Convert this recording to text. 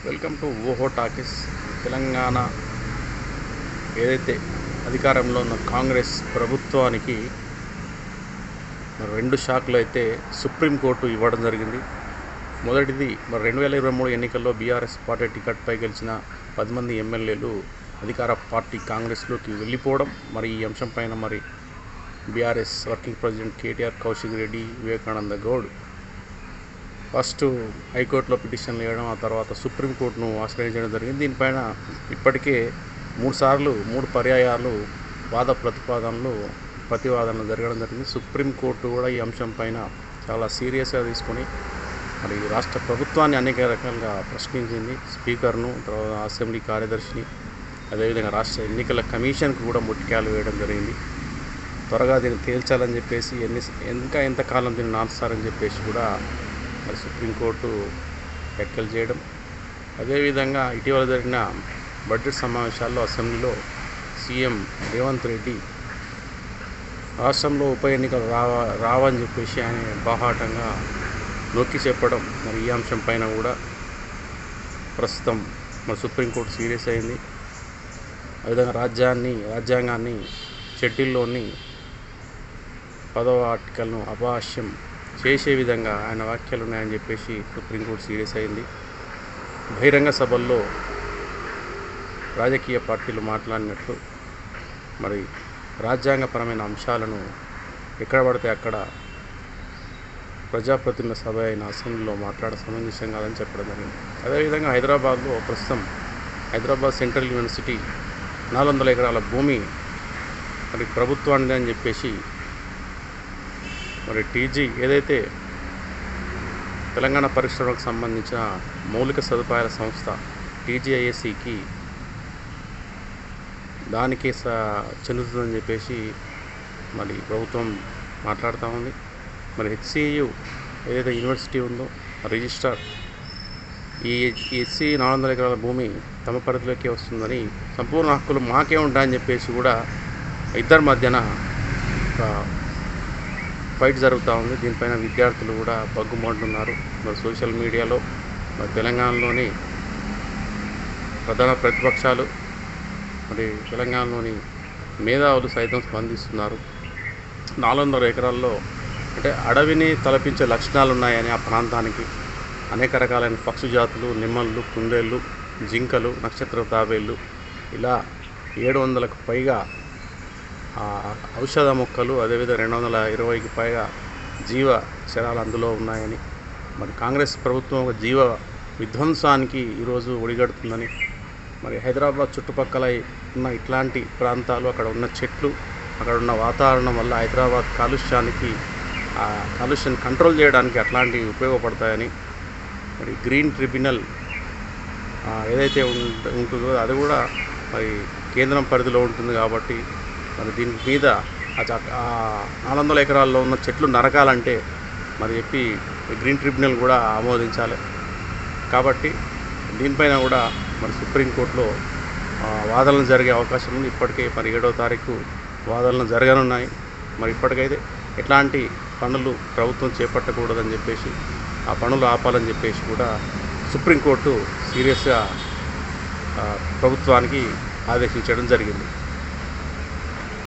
Welcome to ఓహో talkies. Telangana ఏదైతే అధికారంలో ఉన్న కాంగ్రెస్ ప్రభుత్వానికి రెండు షాకులు అయితే సుప్రీంకోర్టు ఇవ్వడం జరిగింది. మొదటిది 2023 ఎన్నికల్లో బీఆర్ఎస్ పార్టీ టికెట్పై గెలిచిన 10 మంది ఎమ్మెల్యేలు అధికార పార్టీ కాంగ్రెస్లోకి వెళ్ళిపోవడం. మరి ఈ అంశం పైన BRS working president KTR, Kaushik Reddy, Vivekananda Goud first హైకోర్టులో పిటిషన్లు వేయడం, ఆ తర్వాత సుప్రీంకోర్టును ఆశ్రయించడం జరిగింది. దీనిపైన ఇప్పటికే 3 పర్యాయాలు వాద ప్రతివాదనలు జరగడం జరిగింది. సుప్రీంకోర్టు కూడా ఈ అంశం పైన చాలా సీరియస్గా తీసుకొని మరి రాష్ట్ర ప్రభుత్వాన్ని అనేక రకాలుగా ప్రశ్నించింది. స్పీకర్ను, తర్వాత అసెంబ్లీ కార్యదర్శిని, అదేవిధంగా రాష్ట్ర ఎన్నికల కమిషన్కు కూడా ముట్టికాయలు వేయడం జరిగింది. త్వరగా దీన్ని తేల్చాలని చెప్పేసి ఎంతకాలం దీన్ని నాన్స్తారని చెప్పేసి కూడా మరి సుప్రీంకోర్టు వ్యాఖ్యలు చేయడం. అదేవిధంగా ఇటీవల జరిగిన బడ్జెట్ సమావేశాల్లో అసెంబ్లీలో సీఎం రేవంత్ రెడ్డి రాష్ట్రంలో ఉప ఎన్నికలు రావని చెప్పేసి ఆయన బాహాటంగా నొక్కి చెప్పడం. మరి ఈ అంశం పైన కూడా ప్రస్తుతం మరి సుప్రీంకోర్టు సీరియస్ అయింది. అదేవిధంగా రాజ్యాంగాన్ని షెడ్యూల్లోని 10వ ఆర్టికల్ను అపహాస్యం చేసే విధంగా ఆయన వ్యాఖ్యలు ఉన్నాయని చెప్పేసి సుప్రీంకోర్టు సీరియస్ అయింది. బహిరంగ సభల్లో రాజకీయ పార్టీలు మాట్లాడినట్లు మరి రాజ్యాంగపరమైన అంశాలను ఎక్కడ పడితే అక్కడ ప్రజాప్రతినిధుల సభ అయిన అసెంబ్లీలో సమంజసం కాదని చెప్పడం జరిగింది. అదేవిధంగా హైదరాబాద్ సెంట్రల్ యూనివర్సిటీ 400 ఎకరాల భూమి మరి ప్రభుత్వాన్ని అని చెప్పేసి మరి టీజీ ఏదైతే తెలంగాణ పరిశ్రమలకు సంబంధించిన మౌలిక సదుపాయాల సంస్థ టీజీఐఎస్సికి దానికే చెందుతుందని చెప్పేసి మరి ప్రభుత్వం మాట్లాడుతూ ఉంది. మరి హెచ్సియు ఏదైతే యూనివర్సిటీ ఉందో రిజిస్ట్రార్ ఈ ఎస్సీ 400 ఎకరాల భూమి తమ పరిధిలోకి వస్తుందని, సంపూర్ణ హక్కులు మాకే ఉంటాయని చెప్పేసి కూడా ఇద్దరి మధ్యన ఫైట్ జరుగుతూ ఉంది. దీనిపైన విద్యార్థులు కూడా బగ్గుమంటున్నారు. మరి సోషల్ మీడియాలో మరి తెలంగాణలోని ప్రధాన ప్రతిపక్షాలు మరి తెలంగాణలోని మేధావులు సైతం స్పందిస్తున్నారు. 400 ఎకరాల్లో అంటే అడవిని తలపించే లక్షణాలు ఉన్నాయని ఆ ప్రాంతానికి అనేక రకాలైన పక్షి జాతులు, నిమ్మళ్ళు, కుందేళ్ళు, జింకలు, నక్షత్ర తాబేళ్ళు ఇలా 700కు పైగా ఔషధ మొక్కలు, అదేవిధంగా 220కి పైగా జీవ శరాలు అందులో ఉన్నాయని మరి కాంగ్రెస్ ప్రభుత్వం ఒక జీవ విధ్వంసానికి ఈరోజు ఒడిగడుతుందని, మరి హైదరాబాద్ చుట్టుపక్కల ఉన్న ఇట్లాంటి ప్రాంతాలు, అక్కడ ఉన్న చెట్లు, అక్కడ ఉన్న వాతావరణం వల్ల హైదరాబాద్ కాలుష్యాన్ని కంట్రోల్ చేయడానికి అట్లాంటివి ఉపయోగపడతాయని మరి గ్రీన్ ట్రిబ్యునల్ ఏదైతే ఉంటుందో అది కూడా మరి కేంద్రం పరిధిలో ఉంటుంది కాబట్టి మరి దీని మీద 400 ఎకరాల్లో ఉన్న చెట్లు నరకాలంటే మరి చెప్పి గ్రీన్ ట్రిబ్యునల్ కూడా ఆమోదించాలి. కాబట్టి దీనిపైన కూడా మరి సుప్రీంకోర్టులో వాదనలు జరిగే అవకాశం ఉంది. ఇప్పటికే మరి 7వ తారీఖు వాదనలు జరగనున్నాయి. మరి ఇప్పటికైతే ఎట్లాంటి పనులు ప్రభుత్వం చేపట్టకూడదని చెప్పేసి, ఆ పనులు ఆపాలని చెప్పేసి కూడా సుప్రీంకోర్టు సీరియస్గా ప్రభుత్వానికి ఆదేశించడం జరిగింది.